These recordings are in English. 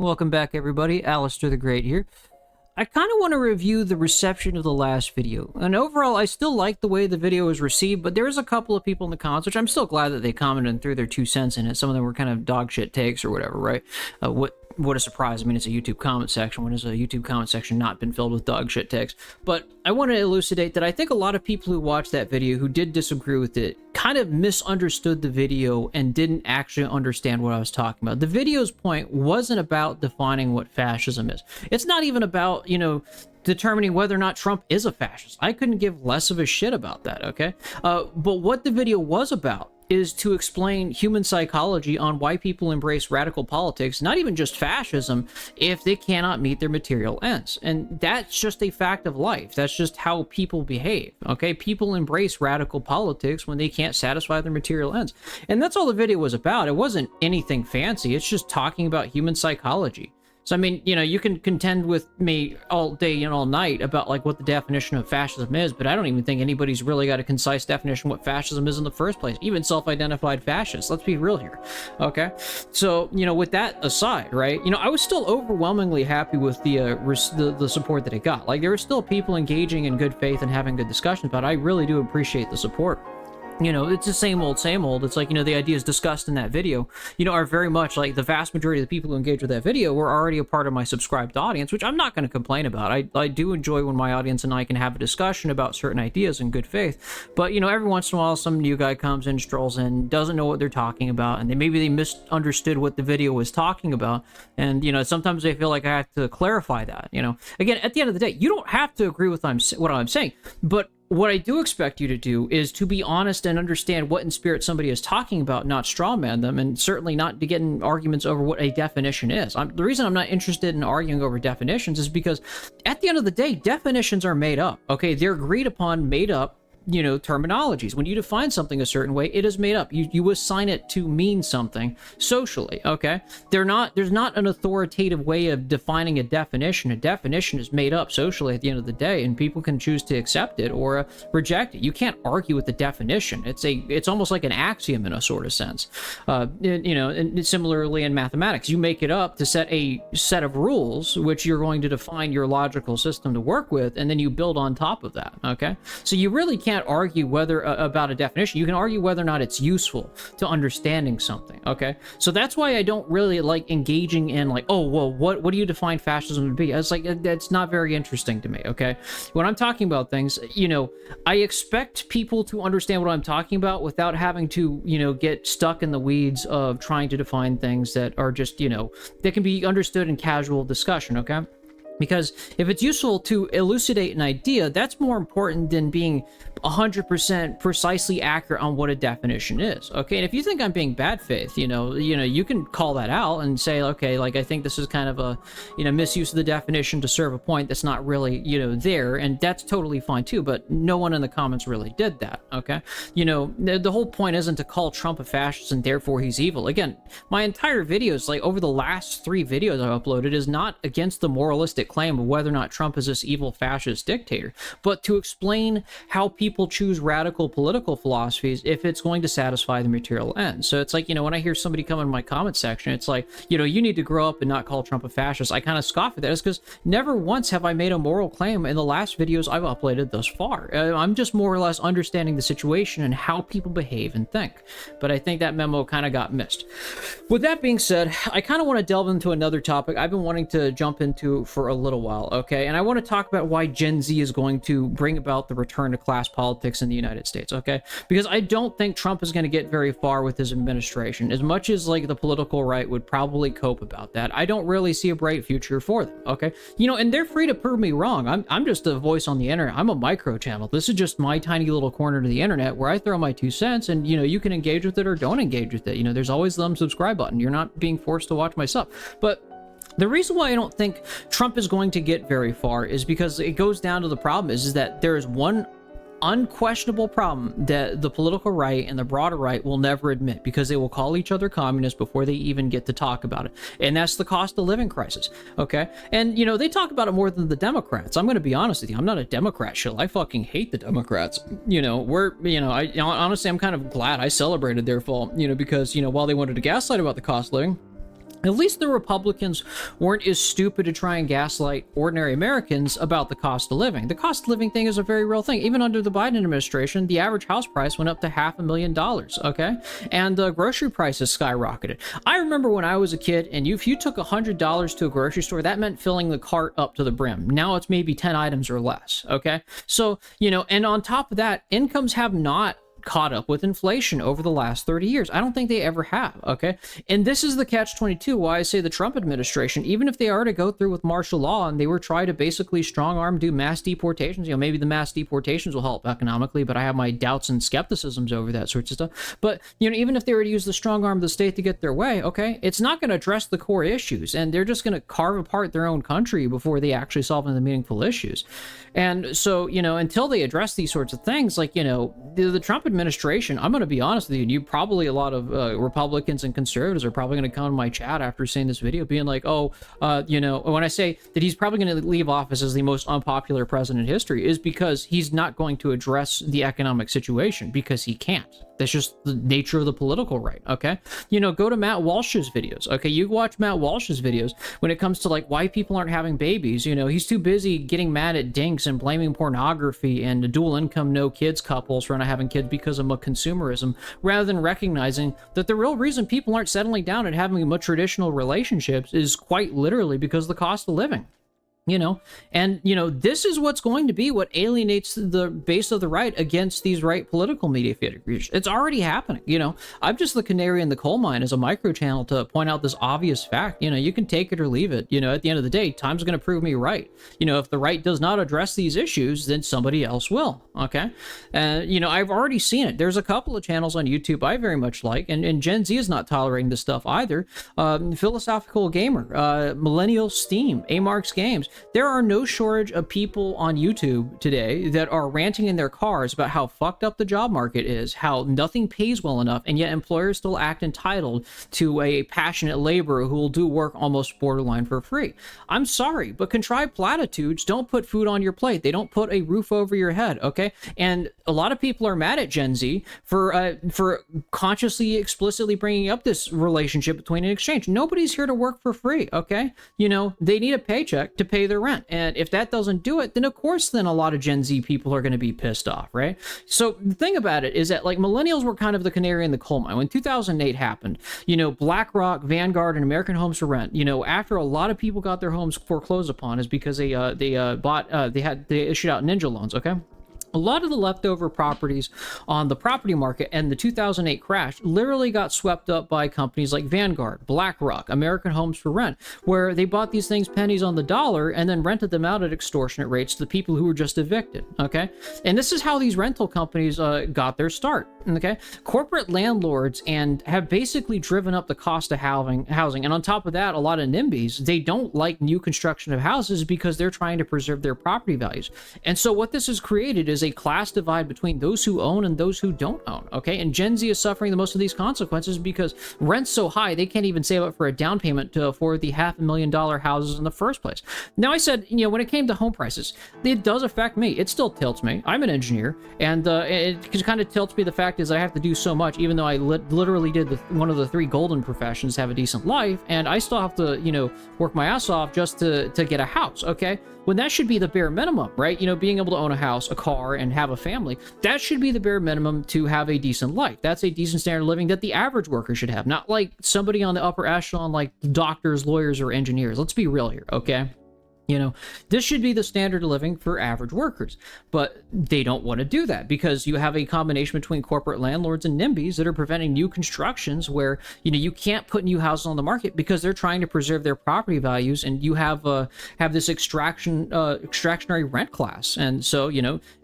Welcome back, everybody. Alistair the Great here. I kind of want to review the reception of the last video. And overall, I still like the way the video was received, but there's a couple of people in the comments, which I'm still glad that they commented and threw their 2 cents in it. Some of them were kind of dog shit takes or whatever, right? What a surprise. I mean, it's a YouTube comment section. When has a YouTube comment section not been filled with dog shit takes? But I want to elucidate that I think a lot of people who watched that video who did disagree with it kind of misunderstood the video and didn't actually understand what I was talking about. The video's point wasn't about defining what fascism is. It's not even about, determining whether or not Trump is a fascist. I couldn't give less of a shit about that, okay? But what the video was about is to explain human psychology on why people embrace radical politics, not even just fascism, if they cannot meet their material ends. And that's just a fact of life. That's just how people behave, okay? People embrace radical politics when they can't satisfy their material ends. And that's all the video was about. It wasn't anything fancy. It's just talking about human psychology. So, I mean, you can contend with me all day and all night about, like, what the definition of fascism is, but I don't even think anybody's really got a concise definition of what fascism is in the first place. Even self-identified fascists. Let's be real here, okay? So, with that aside, right, I was still overwhelmingly happy with the support that it got. Like, there were still people engaging in good faith and having good discussions, but I really do appreciate the support. It's the same old, same old. It's like, the ideas discussed in that video, are very much like the vast majority of the people who engage with that video were already a part of my subscribed audience, which I'm not going to complain about. I do enjoy when my audience and I can have a discussion about certain ideas in good faith. But, every once in a while, some new guy comes in, strolls in, doesn't know what they're talking about, and maybe they misunderstood what the video was talking about. And, sometimes they feel like I have to clarify that, Again, at the end of the day, you don't have to agree with what I'm saying, but what I do expect you to do is to be honest and understand what in spirit somebody is talking about, not strawman them, and certainly not to get in arguments over what a definition is. The reason I'm not interested in arguing over definitions is because at the end of the day, definitions are made up, okay? They're agreed upon, made up, terminologies. When you define something a certain way, it is made up. You assign it to mean something socially, okay? There's not an authoritative way of defining a definition. A definition is made up socially at the end of the day, and people can choose to accept it or reject it. You can't argue with the definition. It's almost like an axiom in a sort of sense. And similarly in mathematics, you make it up to set a set of rules which you're going to define your logical system to work with, and then you build on top of that, okay? So you really can't argue about a definition. You can argue whether or not it's useful to understanding something, okay? So that's why I don't really like engaging in like, oh, well, what do you define fascism to be? It's like, that's not very interesting to me, okay? When I'm talking about things, I expect people to understand what I'm talking about without having to, get stuck in the weeds of trying to define things that are just, that can be understood in casual discussion, okay? Because if it's useful to elucidate an idea, that's more important than being 100% precisely accurate on what a definition is, okay? And if you think I'm being bad faith, you can call that out and say, okay, like, I think this is kind of a, misuse of the definition to serve a point that's not really, there, and that's totally fine too, but no one in the comments really did that, okay? The whole point isn't to call Trump a fascist and therefore he's evil. Again, my entire videos, like, over the last 3 videos I've uploaded, is not against the moralistic claim of whether or not Trump is this evil fascist dictator, but to explain how people choose radical political philosophies if it's going to satisfy the material end. So it's like, when I hear somebody come in my comment section, it's like, you need to grow up and not call Trump a fascist. I kind of scoff at that. It's because never once have I made a moral claim in the last videos I've uploaded thus far. I'm just more or less understanding the situation and how people behave and think. But I think that memo kind of got missed. With that being said, I kind of want to delve into another topic I've been wanting to jump into for a little while, okay? And I want to talk about why Gen Z is going to bring about the return to class politics in the United States, okay? Because I don't think Trump is going to get very far with his administration. As much as, like, the political right would probably cope about that, I don't really see a bright future for them, okay? And they're free to prove me wrong. I'm just a voice on the internet. I'm a micro channel. This is just my tiny little corner to the internet where I throw my 2 cents, and, you can engage with it or don't engage with it. There's always the unsubscribe button. You're not being forced to watch my stuff. But the reason why I don't think Trump is going to get very far is because it goes down to the problem is that there is one unquestionable problem that the political right and the broader right will never admit, because they will call each other communists before they even get to talk about it. And that's the cost of living crisis, okay? And, they talk about it more than the Democrats. I'm going to be honest with you. I'm not a Democrat shill. I fucking hate the Democrats. Honestly, I'm kind of glad I celebrated their fall, because, while they wanted to gaslight about the cost of living, At least the Republicans weren't as stupid to try and gaslight ordinary Americans about the cost of living. The cost of living thing is a very real thing. Even under the Biden administration, the average house price went up to $500,000, okay? And grocery prices skyrocketed. I remember when I was a kid, and if you took $100 to a grocery store, that meant filling the cart up to the brim. Now it's maybe 10 items or less, okay? So, and on top of that, incomes have not caught up with inflation over the last 30 years. I don't think they ever have, okay? And this is the catch-22, why I say the Trump administration, even if they are to go through with martial law and they were trying to basically strong-arm do mass deportations, maybe the mass deportations will help economically, but I have my doubts and skepticisms over that sorts of stuff. But, even if they were to use the strong arm of the state to get their way, okay, it's not going to address the core issues, and they're just going to carve apart their own country before they actually solve the meaningful issues. And so, until they address these sorts of things, like, the Trump administration, I'm going to be honest with you, and you probably, a lot of Republicans and conservatives are probably going to come to my chat after seeing this video being like, when I say that he's probably going to leave office as the most unpopular president in history, is because he's not going to address the economic situation, because he can't. That's just the nature of the political right, okay? Go to Matt Walsh's videos, okay? You watch Matt Walsh's videos when it comes to, like, why people aren't having babies. He's too busy getting mad at dinks and blaming pornography and dual income, no kids couples for not having kids because of consumerism, rather than recognizing that the real reason people aren't settling down and having more traditional relationships is quite literally because of the cost of living. This is what's going to be what alienates the base of the right against these right political media figures. It's already happening. I'm just the canary in the coal mine as a micro channel to point out this obvious fact. You can take it or leave it. At the end of the day, time's going to prove me right. If the right does not address these issues, then somebody else will. Okay. I've already seen it. There's a couple of channels on YouTube I very much like, and Gen Z is not tolerating this stuff either. Philosophical Gamer, Millennial Steam, Amarks Games. There are no shortage of people on YouTube today that are ranting in their cars about how fucked up the job market is, how nothing pays well enough, and yet employers still act entitled to a passionate laborer who will do work almost borderline for free. I'm sorry, but contrived platitudes don't put food on your plate. They don't put a roof over your head, okay? And a lot of people are mad at Gen Z for consciously, explicitly bringing up this relationship between an exchange. Nobody's here to work for free, okay? They need a paycheck to pay their rent, and if that doesn't do it, then of course a lot of Gen Z people are going to be pissed off, right? So the thing about it is that, like, millennials were kind of the canary in the coal mine when 2008 happened. BlackRock, Vanguard, and American Homes for Rent, after a lot of people got their homes foreclosed upon, is because they issued out ninja loans, okay? A lot of the leftover properties on the property market and the 2008 crash literally got swept up by companies like Vanguard, BlackRock, American Homes for Rent, where they bought these things pennies on the dollar and then rented them out at extortionate rates to the people who were just evicted, okay? And this is how these rental companies got their start, okay? Corporate landlords have basically driven up the cost of housing. And on top of that, a lot of NIMBYs, they don't like new construction of houses because they're trying to preserve their property values. And so what this has created is a class divide between those who own and those who don't own, okay? And Gen Z is suffering the most of these consequences because rent's so high, they can't even save up for a down payment to afford the $500,000 houses in the first place. Now, I said, when it came to home prices, it does affect me. It still tilts me. I'm an engineer, and it kind of tilts me. The fact is I have to do so much, even though I literally did one of the 3 golden professions, have a decent life, and I still have to, work my ass off just to get a house, okay? When that should be the bare minimum, right? Being able to own a house, a car, and have a family, that should be the bare minimum to have a decent life. That's a decent standard of living that the average worker should have, not like somebody on the upper echelon like doctors, lawyers, or engineers. Let's be real here, okay? This should be the standard of living for average workers, but they don't want to do that because you have a combination between corporate landlords and NIMBYs that are preventing new constructions where, you can't put new houses on the market because they're trying to preserve their property values, and you have this extractionary rent class. And so,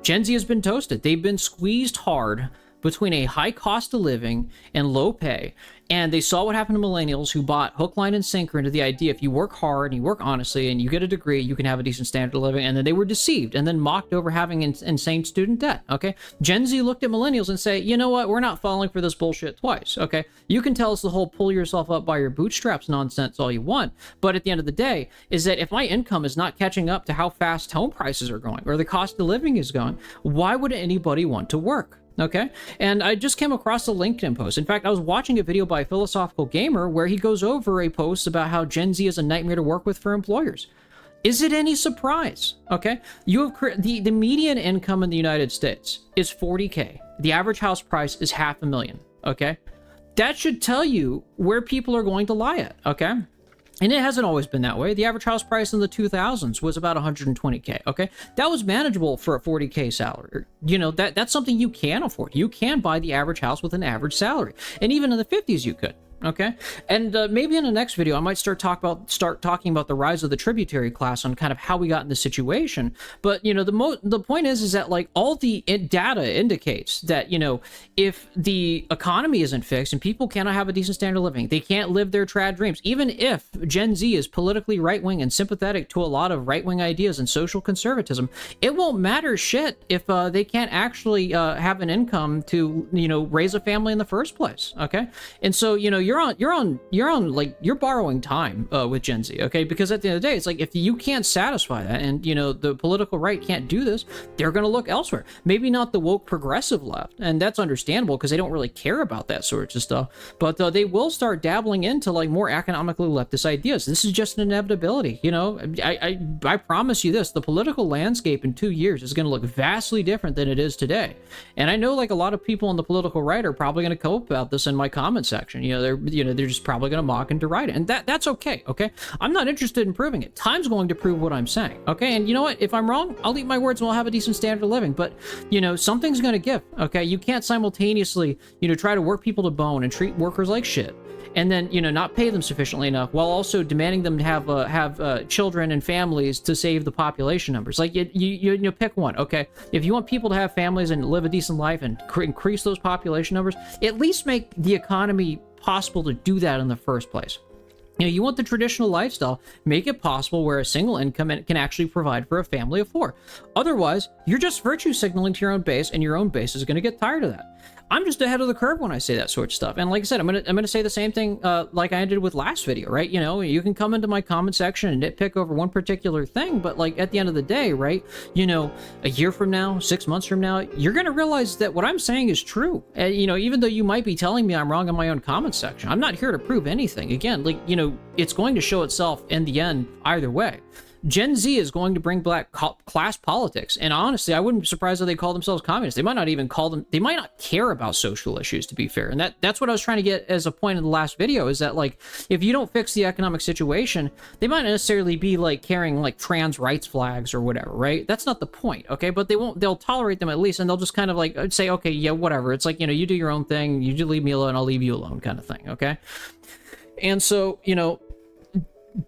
Gen Z has been toasted. They've been squeezed hard between a high cost of living and low pay. And they saw what happened to millennials who bought hook, line, and sinker into the idea if you work hard and you work honestly and you get a degree, you can have a decent standard of living. And then they were deceived and then mocked over having insane student debt, okay? Gen Z looked at millennials and say, you know what? We're not falling for this bullshit twice, okay? You can tell us the whole pull yourself up by your bootstraps nonsense all you want, but at the end of the day, is that if my income is not catching up to how fast home prices are going or the cost of living is going, why would anybody want to work? okay? And I just came across a LinkedIn post. In fact, I was watching a video by Philosophical Gamer where he goes over a post about how Gen Z is a nightmare to work with for employers. Is it any surprise? Okay, you have the median income in the United States is $40K. The average house price is $500,000. Okay, that should tell you where people are going to lie at. Okay. And it hasn't always been that way. The average house price in the 2000s was about 120K, okay? That was manageable for a 40K salary. You know, that's something you can afford. You can buy the average house with an average salary. And even in the 50s, you could. Okay, and maybe in the next video I might start talking about the rise of the tributary class on kind of how we got in this situation. But you know, the point is that like all the data indicates that, you know, if the economy isn't fixed and people cannot have a decent standard of living, they can't live their trad dreams. Even if Gen Z is politically right-wing and sympathetic to a lot of right-wing ideas and social conservatism, it won't matter shit if they can't actually have an income to, you know, raise a family in the first place. Okay, and so, you know, you're borrowing time with Gen Z, okay? Because at the end of the day, it's like if you can't satisfy that, and you know the political right can't do this, they're going to look elsewhere. Maybe not the woke progressive left, and that's understandable because they don't really care about that sorts of stuff. But they will start dabbling into like more economically leftist ideas. This is just an inevitability, you know. I promise you this: the political landscape in 2 years is going to look vastly different than it is today. And I know like a lot of people on the political right are probably going to cope about this in my comment section. You know, they're just probably going to mock and deride it, and that's okay. I'm not interested in proving it. Time's going to prove what I'm saying. Okay, and you know what, if I'm wrong, I'll eat my words and we'll have a decent standard of living. But you know, something's going to give. Okay, you can't simultaneously, you know, try to work people to bone and treat workers like shit, and then, you know, not pay them sufficiently enough while also demanding them to have children and families to save the population numbers. Like you pick one. Okay, if you want people to have families and live a decent life and increase those population numbers, at least make the economy possible to do that in the first place. You know, you want the traditional lifestyle, make it possible where a single income can actually provide for a family of 4. Otherwise, you're just virtue signaling to your own base, and your own base is going to get tired of that. I'm just ahead of the curve when I say that sort of stuff. And like I said, I'm gonna say the same thing like I did with last video, right? You know, you can come into my comment section and nitpick over one particular thing, but like at the end of the day, right? You know, a year from now, 6 months from now, you're gonna realize that what I'm saying is true. And you know, even though you might be telling me I'm wrong in my own comment section, I'm not here to prove anything. Again, like, you know, it's going to show itself in the end either way. Gen Z is going to bring black class politics, and honestly, I wouldn't be surprised if they call themselves communists. They might not even call them. They might not care about social issues, to be fair. And that's what I was trying to get as a point in the last video, is that like if you don't fix the economic situation, they might not necessarily be like carrying like trans rights flags or whatever, right? That's not the point, okay? But they won't. They'll tolerate them at least, and they'll just kind of like say, okay, yeah, whatever. It's like, you know, you do your own thing. You leave me alone. I'll leave you alone, kind of thing, okay? And so, you know,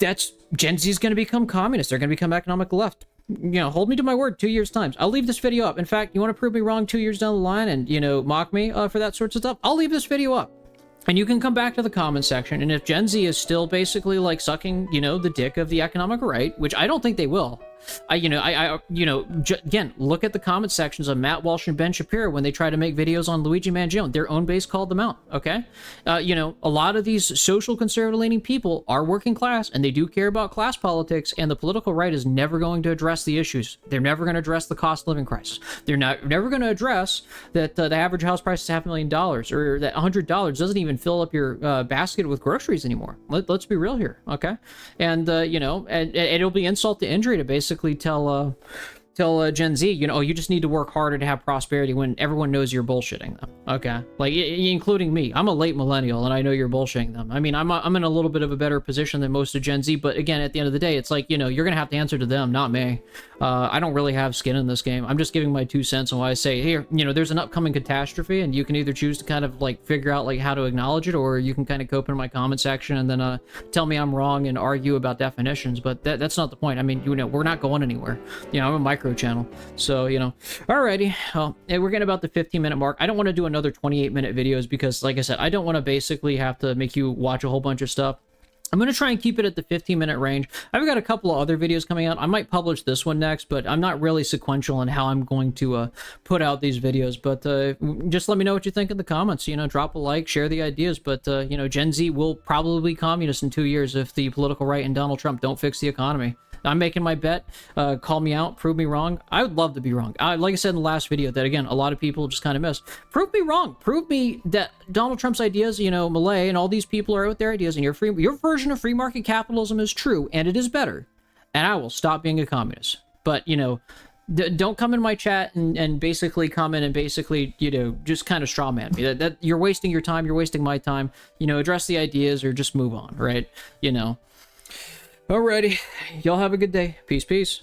that's Gen Z is going to become communist. They're going to become economic left. You know, hold me to my word, 2 years times. I'll leave this video up. In fact, you want to prove me wrong 2 years down the line and, you know, mock me for that sorts of stuff? I'll leave this video up. And you can come back to the comment section, and if Gen Z is still basically like sucking, you know, the dick of the economic right, which I don't think they will, again, look at the comment sections of Matt Walsh and Ben Shapiro when they try to make videos on Luigi Mangione. Their own base called them out, okay? You know, a lot of these social conservative-leaning people are working class, and they do care about class politics, and the political right is never going to address the issues. They're never going to address the cost of living crisis. They're never going to address that the average house price is $500,000, or that $100 doesn't even fill up your basket with groceries anymore. Let's be real here, okay? And, you know, and it'll be insult to injury to basically tell Gen Z, you know, oh, you just need to work harder to have prosperity when everyone knows you're bullshitting them. Okay, like including me. I'm a late millennial, and I know you're bullshitting them. I mean, I'm in a little bit of a better position than most of Gen Z, but again, at the end of the day, it's like, you know, you're gonna have to answer to them, not me. I don't really have skin in this game. I'm just giving my 2 cents on why I say, here, you know, there's an upcoming catastrophe, and you can either choose to kind of like figure out like how to acknowledge it, or you can kind of cope in my comment section and then tell me I'm wrong and argue about definitions. But that's not the point. I mean, you know, we're not going anywhere. You know, I'm a micro channel, so you know. Alrighty, well, we're getting about the 15-minute mark. I don't want to do another 28-minute videos because, like I said, I don't want to basically have to make you watch a whole bunch of stuff. I'm going to try and keep it at the 15-minute range. I've got a couple of other videos coming out. I might publish this one next, but I'm not really sequential in how I'm going to put out these videos. But just let me know what you think in the comments. You know, drop a like, share the ideas. But, you know, Gen Z will probably be communist in 2 years if the political right and Donald Trump don't fix the economy. I'm making my bet. Call me out, prove me wrong. I would love to be wrong. Like I said in the last video, that again, a lot of people just kind of miss. Prove me wrong. Prove me that Donald Trump's ideas, you know, Malay and all these people are out their ideas, and your version of free market capitalism is true, and it is better. And I will stop being a communist. But, you know, don't come in my chat and basically comment and basically, you know, just kind of straw man me. That you're wasting your time, you're wasting my time. You know, address the ideas or just move on, right? You know. Alrighty. Y'all have a good day. Peace, peace.